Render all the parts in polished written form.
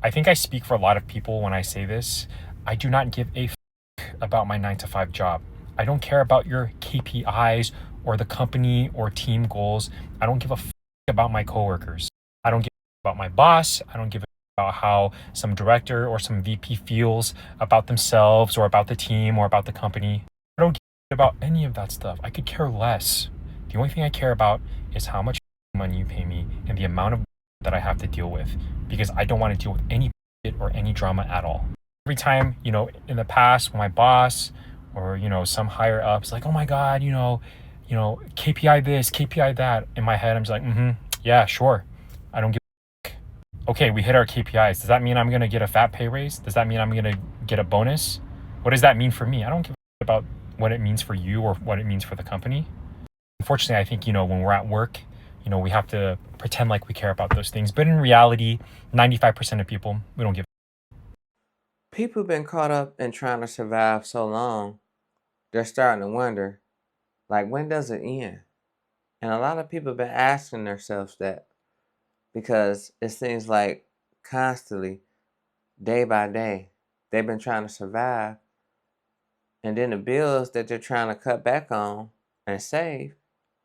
I think I speak for a lot of people when I say this. I do not give a about my 9 to 5 job. I don't care about your KPIs or the company or team goals. I don't give a about my coworkers. I don't give about my boss. I don't give about how some director or some VP feels about themselves or about the team or about the company. I don't give about any of that stuff. I could care less. The only thing I care about is how much money you pay me and the amount of that I have to deal with, because I don't want to deal with any or any drama at all. Every time, in the past, when my boss or, some higher ups like, oh my God, KPI this, KPI that, in my head, I'm just like, yeah, sure. I don't give okay, we hit our KPIs. Does that mean I'm going to get a fat pay raise? Does that mean I'm going to get a bonus? What does that mean for me? I don't give about what it means for you or what it means for the company. Unfortunately, I think, when we're at work, we have to pretend like we care about those things. But in reality, 95% of people, we don't give. People been caught up in trying to survive so long, they're starting to wonder, like, when does it end? And a lot of people have been asking themselves that because it seems like constantly, day by day, they've been trying to survive. And then the bills that they're trying to cut back on and save,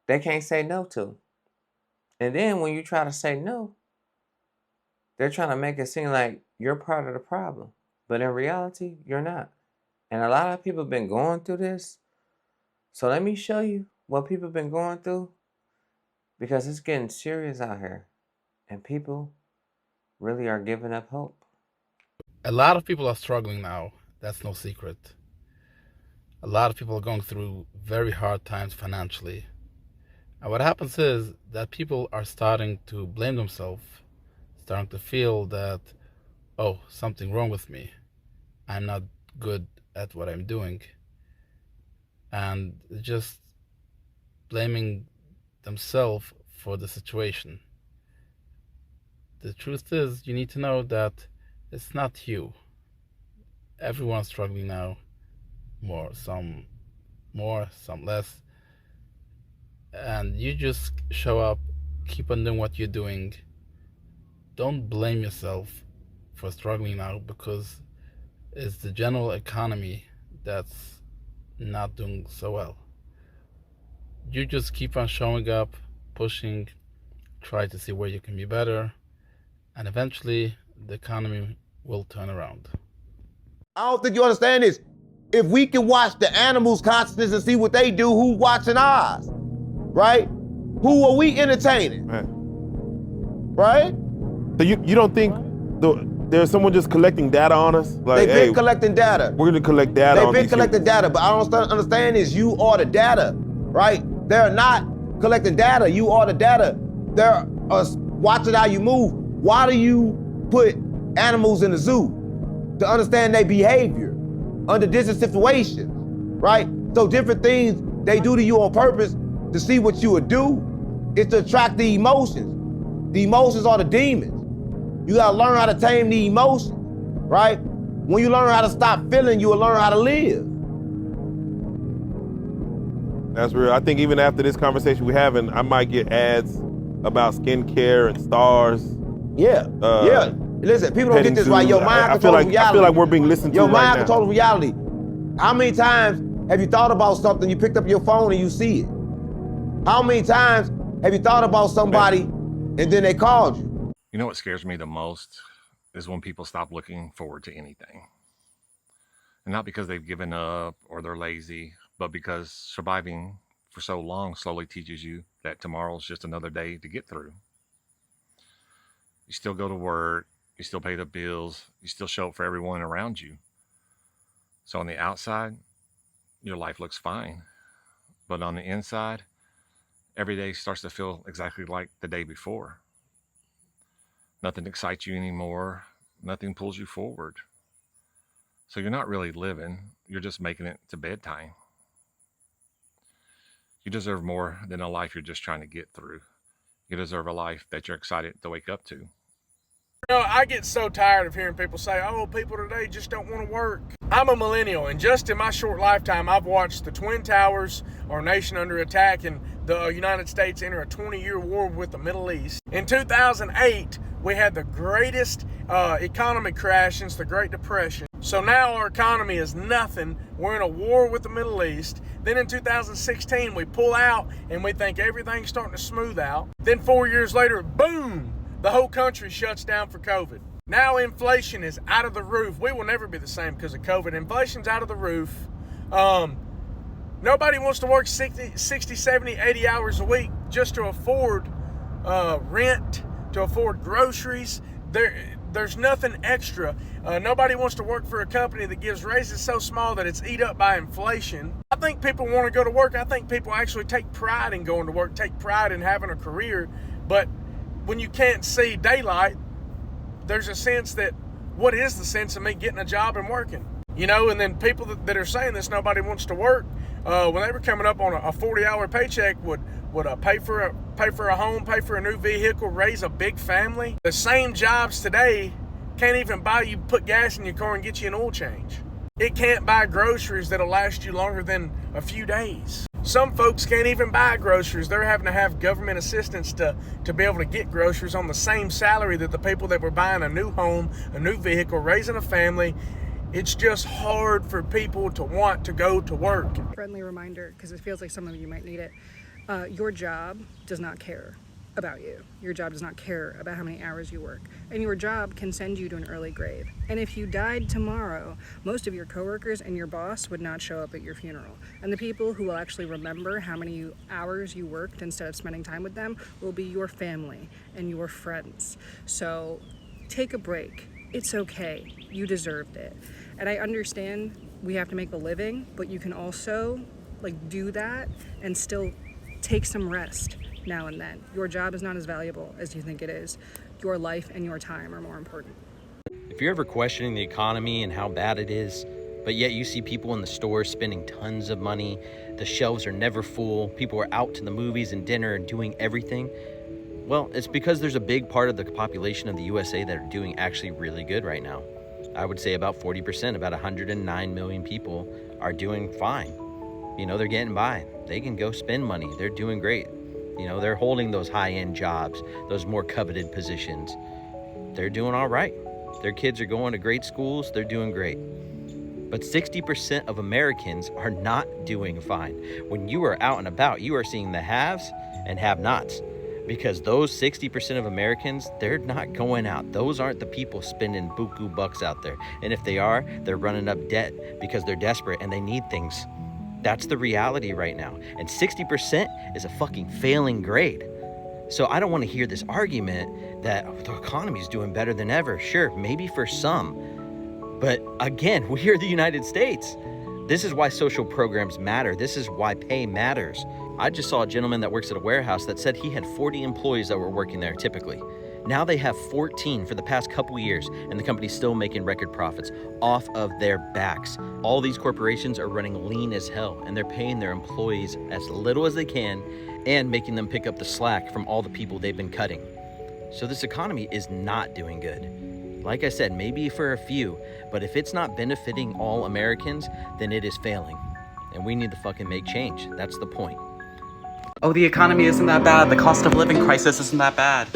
they can't say no to. And then when you try to say no, they're trying to make it seem like you're part of the problem. But in reality, you're not. And a lot of people have been going through this. So let me show you what people have been going through, because it's getting serious out here. And people really are giving up hope. A lot of people are struggling now. That's no secret. A lot of people are going through very hard times financially. And what happens is that people are starting to blame themselves, starting to feel that, oh, something wrong with me. I'm not good at what I'm doing. And just blaming themselves for the situation. The truth is, you need to know that it's not you. Everyone's struggling now. Some more, some less. And you just show up, keep on doing what you're doing. Don't blame yourself for struggling now, because it's the general economy that's not doing so well. You just keep on showing up, pushing, try to see where you can be better, and eventually the economy will turn around. I don't think you understand this. If we can watch the animals' consciousness and see what they do, who's watching ours? Right? Who are we entertaining? Man. Right? So you don't think there's someone just collecting data on us? Like, They've been collecting data. We're gonna collect data on They've been these collecting humans. data, but I don't understand is you are the data, right? They're not collecting data, you are the data. They're watching how you move. Why do you put animals in the zoo? To understand their behavior under different situations, right? So different things they do to you on purpose to see what you would do is to attract the emotions. The emotions are the demons. You gotta learn how to tame the emotions, right? When you learn how to stop feeling, you will learn how to live. That's real. I think even after this conversation we're having, I might get ads about skincare and stars. Yeah. Listen, people don't get this right. Your mind I feel controls reality. I feel like we're being listened to Your right mind now. controls reality. How many times have you thought about something, you picked up your phone and you see it? How many times have you thought about somebody and then they called you? You know what scares me the most is when people stop looking forward to anything. And not because they've given up or they're lazy, but because surviving for so long slowly teaches you that tomorrow's just another day to get through. You still go to work, you still pay the bills, you still show up for everyone around you. So on the outside, your life looks fine. But on the inside, every day starts to feel exactly like the day before. Nothing excites you anymore. Nothing pulls you forward. So you're not really living. You're just making it to bedtime. You deserve more than a life you're just trying to get through. You deserve a life that you're excited to wake up to. I get so tired of hearing people say, oh, people today just don't want to work. I'm a millennial, and just in my short lifetime, I've watched the Twin Towers, Our Nation Under Attack, and the United States enter a 20-year war with the Middle East. In 2008, we had the greatest economy crash since the Great Depression. So now our economy is nothing. We're in a war with the Middle East. Then in 2016, we pull out and we think everything's starting to smooth out. Then 4 years later, boom, the whole country shuts down for COVID. Now inflation is out of the roof. We will never be the same because of COVID. Inflation's out of the roof. Nobody wants to work 60, 70, 80 hours a week just to afford rent, to afford groceries. There's nothing extra. Nobody wants to work for a company that gives raises so small that it's eat up by inflation. I think people want to go to work. I think people actually take pride in going to work, take pride in having a career. But when you can't see daylight, there's a sense that, what is the sense of me getting a job and working? You know, and then people that are saying this, nobody wants to work, when they were coming up on a 40-hour paycheck, would pay for a home, pay for a new vehicle, raise a big family. The same jobs today can't even buy you, put gas in your car and get you an oil change. It can't buy groceries that'll last you longer than a few days. Some folks can't even buy groceries. They're having to have government assistance to be able to get groceries on the same salary that the people that were buying a new home, a new vehicle, raising a family. It's just hard for people to want to go to work. Friendly reminder, because it feels like some of you might need it. Your job does not care about you. Your job does not care about how many hours you work. And your job can send you to an early grave. And if you died tomorrow, most of your coworkers and your boss would not show up at your funeral. And the people who will actually remember how many hours you worked instead of spending time with them will be your family and your friends. So take a break. It's okay. You deserved it. And I understand we have to make a living, but you can also do that and still take some rest now and then. Your job is not as valuable as you think it is. Your life and your time are more important. If you're ever questioning the economy and how bad it is, but yet you see people in the stores spending tons of money, the shelves are never full, people are out to the movies and dinner and doing everything, well, it's because there's a big part of the population of the USA that are doing actually really good right now. I would say about 40%, about 109 million people are doing fine. You know, they're getting by. They can go spend money. They're doing great. You know, they're holding those high-end jobs, those more coveted positions. They're doing all right. Their kids are going to great schools. They're doing great. But 60% of Americans are not doing fine. When you are out and about, you are seeing the haves and have-nots. Because those 60% of Americans, they're not going out. Those aren't the people spending buku bucks out there. And if they are, they're running up debt because they're desperate and they need things. That's the reality right now. And 60% is a fucking failing grade. So I don't want to hear this argument that the economy is doing better than ever. Sure, maybe for some. But again, we are the United States. This is why social programs matter. This is why pay matters. I just saw a gentleman that works at a warehouse that said he had 40 employees that were working there typically. Now they have 14 for the past couple years, and the company's still making record profits off of their backs. All these corporations are running lean as hell, and they're paying their employees as little as they can and making them pick up the slack from all the people they've been cutting. So this economy is not doing good. Like I said, maybe for a few, but if it's not benefiting all Americans, then it is failing. And we need to fucking make change. That's the point. Oh, the economy isn't that bad. The cost of living crisis isn't that bad.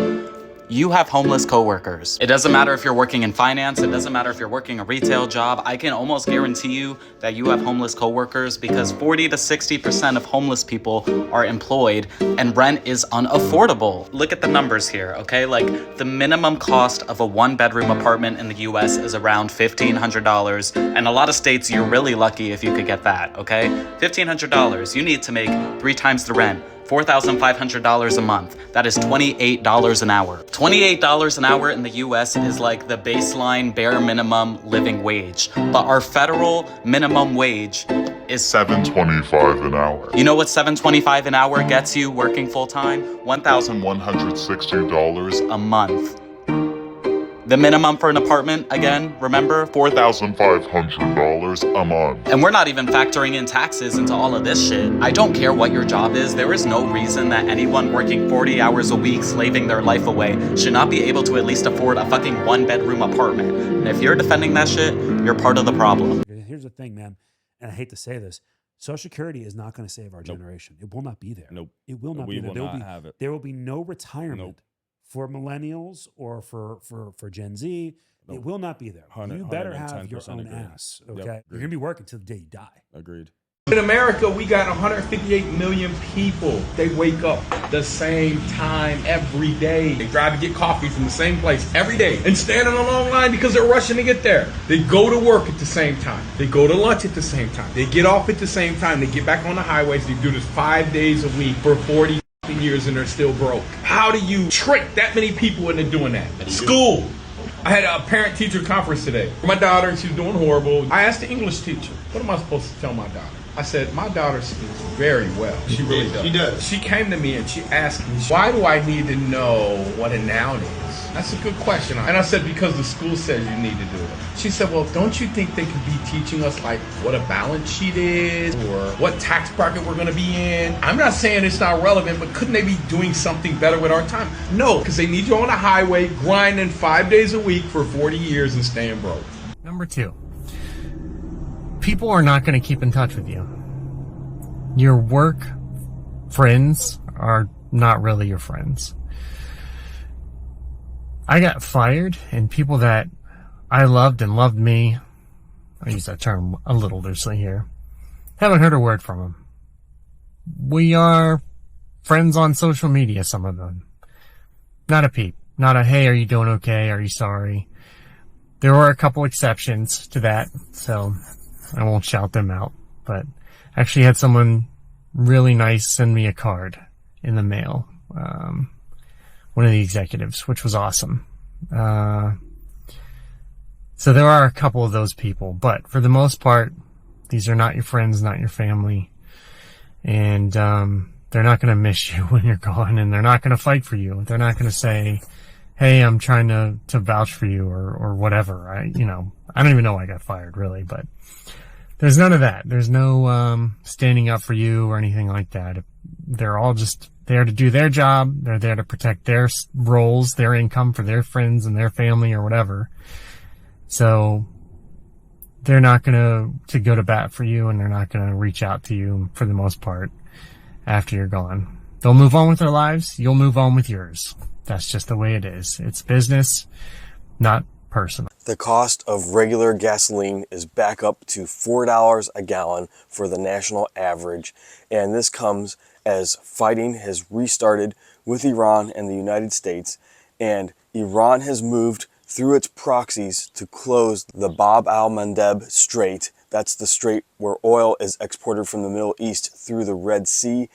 You have homeless coworkers. It doesn't matter if you're working in finance. It doesn't matter if you're working a retail job. I can almost guarantee you that you have homeless coworkers because 40 to 60% of homeless people are employed and rent is unaffordable. Look at the numbers here, okay? Like the minimum cost of a 1-bedroom apartment in the US is around $1,500. And a lot of states, you're really lucky if you could get that, okay? $1,500, you need to make 3 times the rent. $4,500 a month. That is $28 an hour. $28 an hour in the US is like the baseline bare minimum living wage. But our federal minimum wage is $7.25 an hour. You know what $7.25 an hour gets you working full time? $1,160 a month. The minimum for an apartment, again, remember? $4,500 a month. And we're not even factoring in taxes into all of this shit. I don't care what your job is. There is no reason that anyone working 40 hours a week, slaving their life away, should not be able to at least afford a fucking 1-bedroom apartment. And if you're defending that shit, you're part of the problem. Here's the thing, man, and I hate to say this, Social Security is not going to save our Nope. generation. It will not be there. Nope. It will not We be there. will There will not be, have it. there will be no retirement Nope. for millennials or for Gen Z. Nope. It will not be there. 100, You better have your 110% own agree. ass. Yep, Okay. agreed. You're going to be working till the day you die. Agreed. In America, we got 158 million people. They wake up the same time every day. They drive to get coffee from the same place every day and stand in a long line because they're rushing to get there. They go to work at the same time. They go to lunch at the same time. They get off at the same time. They get back on the highways. They do this 5 days a week for 40 years and they're still broke. How do you trick that many people into doing that? School. I had a parent-teacher conference today. My daughter, she's doing horrible. I asked the English teacher, what am I supposed to tell my daughter? I said, my daughter speaks very well. She really does. She does. She came to me and she asked me, why do I need to know what a noun is? That's a good question. And I said, because the school says you need to do it. She said, well, don't you think they could be teaching us like what a balance sheet is or what tax bracket we're going to be in? I'm not saying it's not relevant, but couldn't they be doing something better with our time? No, because they need you on a highway grinding 5 days a week for 40 years and staying broke. Number 2, people are not going to keep in touch with you. Your work friends are not really your friends. I got fired, and people that I loved and loved me, I use that term a little loosely here, haven't heard a word from them. We are friends on social media, some of them. Not a peep. Not a, hey, are you doing okay? Are you sorry? There were a couple exceptions to that, so I won't shout them out. But I actually had someone really nice send me a card in the mail. One of the executives, which was awesome. So there are a couple of those people, but for the most part, these are not your friends, not your family. And they're not going to miss you when you're gone, and they're not going to fight for you. They're not going to say, hey, I'm trying to vouch for you or whatever. I don't even know why I got fired really, but there's none of that. There's no standing up for you or anything like that. They're all just there to do their job. They're there to protect their roles, their income for their friends and their family or whatever. So they're not going to go to bat for you, and they're not going to reach out to you for the most part after you're gone. They'll move on with their lives. You'll move on with yours. That's just the way it is. It's business, not personal. The cost of regular gasoline is back up to $4 a gallon for the national average, and this comes as fighting has restarted with Iran and the United States, and Iran has moved through its proxies to close the Bab al-Mandeb Strait. That's the strait where oil is exported from the Middle East through the Red Sea,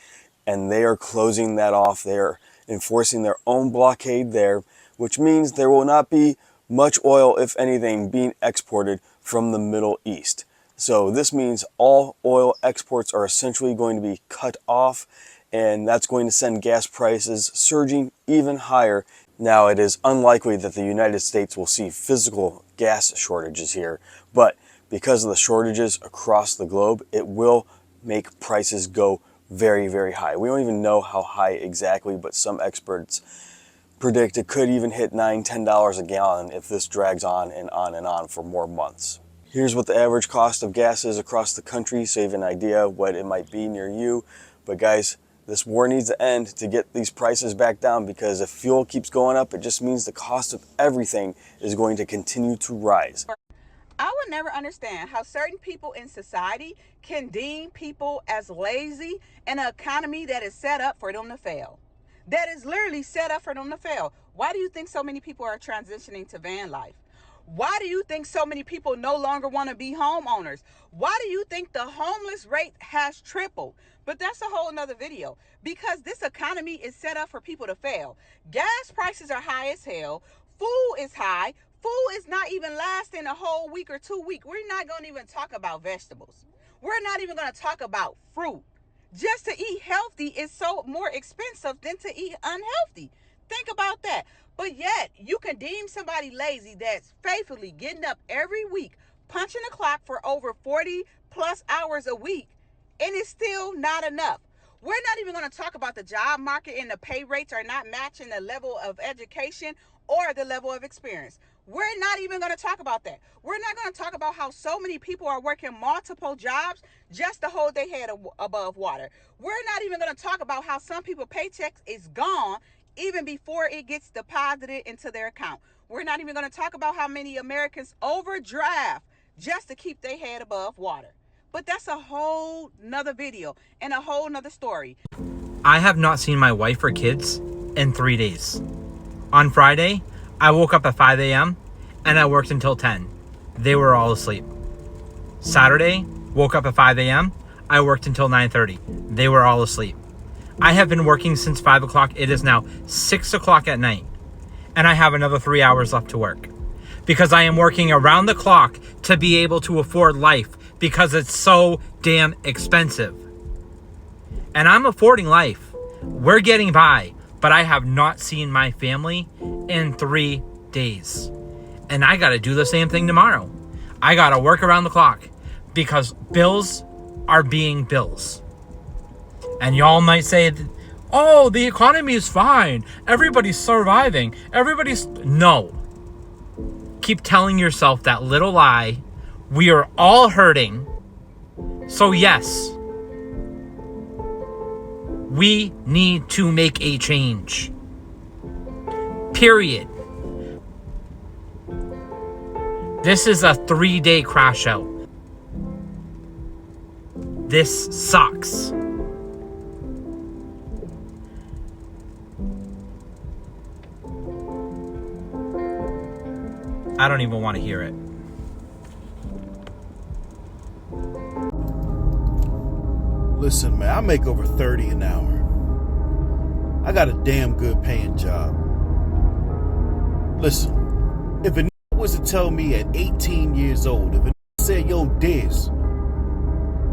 and they are closing that off. They are enforcing their own blockade there, which means there will not be much oil, if anything, being exported from the Middle East. So this means all oil exports are essentially going to be cut off, and that's going to send gas prices surging even higher. Now, it is unlikely that the United States will see physical gas shortages here, but because of the shortages across the globe, it will make prices go very, very high. We don't even know how high exactly, but some experts predict it could even hit $9, $10 a gallon if this drags on and on and on for more months. Here's what the average cost of gas is across the country, so you have an idea what it might be near you. But guys, this war needs to end to get these prices back down, because if fuel keeps going up, it just means the cost of everything is going to continue to rise. I would never understand how certain people in society can deem people as lazy in an economy that is set up for them to fail. That is literally set up for them to fail. Why do you think so many people are transitioning to van life? Why do you think so many people no longer want to be homeowners? Why do you think the homeless rate has tripled? But that's a whole nother video, because this economy is set up for people to fail. Gas prices are high as hell. Food is high. Food is not even lasting a whole week or 2 weeks. We're not going to even talk about vegetables. We're not even going to talk about fruit. Just to eat healthy is so more expensive than to eat unhealthy. Think about that. But yet, you can deem somebody lazy that's faithfully getting up every week, punching the clock for over 40 plus hours a week, and it's still not enough. We're not even going to talk about the job market, and the pay rates are not matching the level of education or the level of experience. We're not even going to talk about that. We're not going to talk about how so many people are working multiple jobs just to hold their head above water. We're not even going to talk about how some people paychecks is gone even before it gets deposited into their account. We're not even going to talk about how many Americans overdraft just to keep their head above water. But that's a whole nother video and a whole nother story. I have not seen my wife or kids in 3 days. On Friday, I woke up at 5 a.m. and I worked until 10. They were all asleep. Saturday, woke up at 5 a.m. I worked until 9:30. They were all asleep. I have been working since 5 o'clock. It is now 6 o'clock at night. And I have another 3 hours left to work. Because I am working around the clock to be able to afford life. Because it's so damn expensive. And I'm affording life. We're getting by. But I have not seen my family in 3 days. And I gotta do the same thing tomorrow. I gotta work around the clock. Because bills are being bills. And y'all might say, oh, the economy is fine. Everybody's surviving. No. Keep telling yourself that little lie. We are all hurting. So yes, we need to make a change. Period. This is a 3-day crash out. This sucks. I don't even want to hear it. Listen, man, I make over 30 an hour. I got a damn good paying job. Listen, if a was to tell me at 18 years old, if a said, yo, Diz,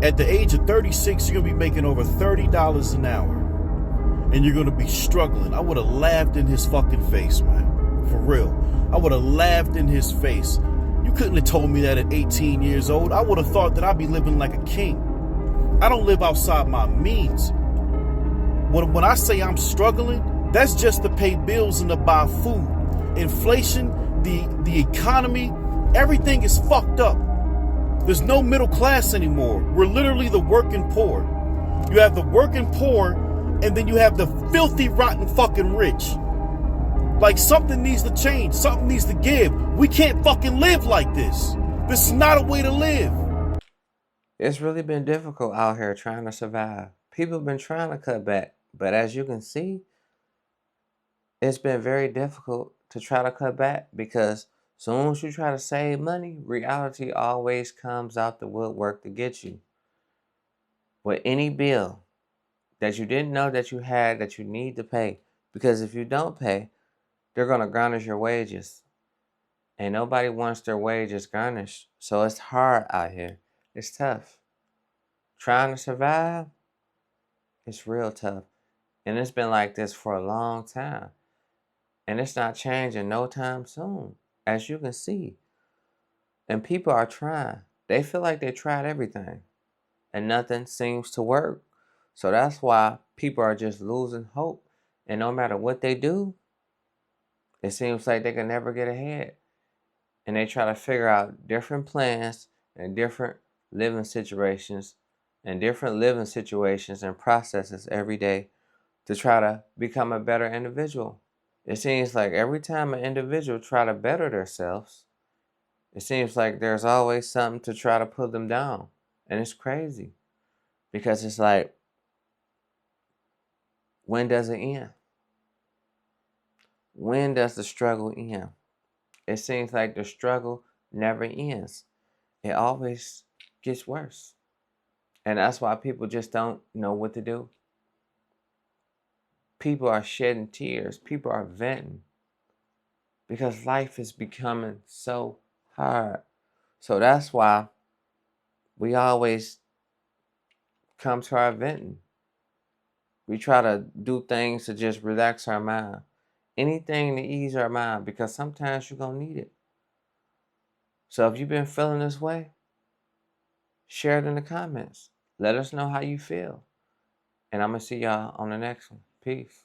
at the age of 36, you're going to be making over $30 an hour, and you're going to be struggling, I would have laughed in his fucking face, man. For real. I would have laughed in his face. You couldn't have told me that at 18 years old. I would have thought that I'd be living like a king. I don't live outside my means. When I say I'm struggling, that's just to pay bills and to buy food. Inflation, the economy, everything is fucked up. There's no middle class anymore. We're literally the working poor. You have the working poor, and then you have the filthy, rotten fucking rich. Like, something needs to change. Something needs to give. We can't fucking live like this. This is not a way to live. It's really been difficult out here trying to survive. People have been trying to cut back, but as you can see, it's been very difficult to try to cut back because soon as you try to save money, reality always comes out the woodwork to get you. With any bill that you didn't know that you had that you need to pay, because if you don't pay, they're going to garnish your wages. And nobody wants their wages garnished. So it's hard out here. It's tough. Trying to survive, it's real tough. And it's been like this for a long time. And it's not changing no time soon, as you can see. And people are trying. They feel like they tried everything. And nothing seems to work. So that's why people are just losing hope. And no matter what they do, it seems like they can never get ahead. And they try to figure out different plans and different living situations and processes every day to try to become a better individual. It seems like every time an individual try to better themselves, it seems like there's always something to try to pull them down. And it's crazy because it's like, when does it end? When does the struggle end? It seems like the struggle never ends. It always gets worse. And that's why people just don't know what to do. People are shedding tears. People are venting. Because life is becoming so hard. So that's why we always come to our venting. We try to do things to just relax our mind. Anything to ease our mind, because sometimes you're going to need it. So if you've been feeling this way, share it in the comments. Let us know how you feel. And I'm going to see y'all on the next one. Peace.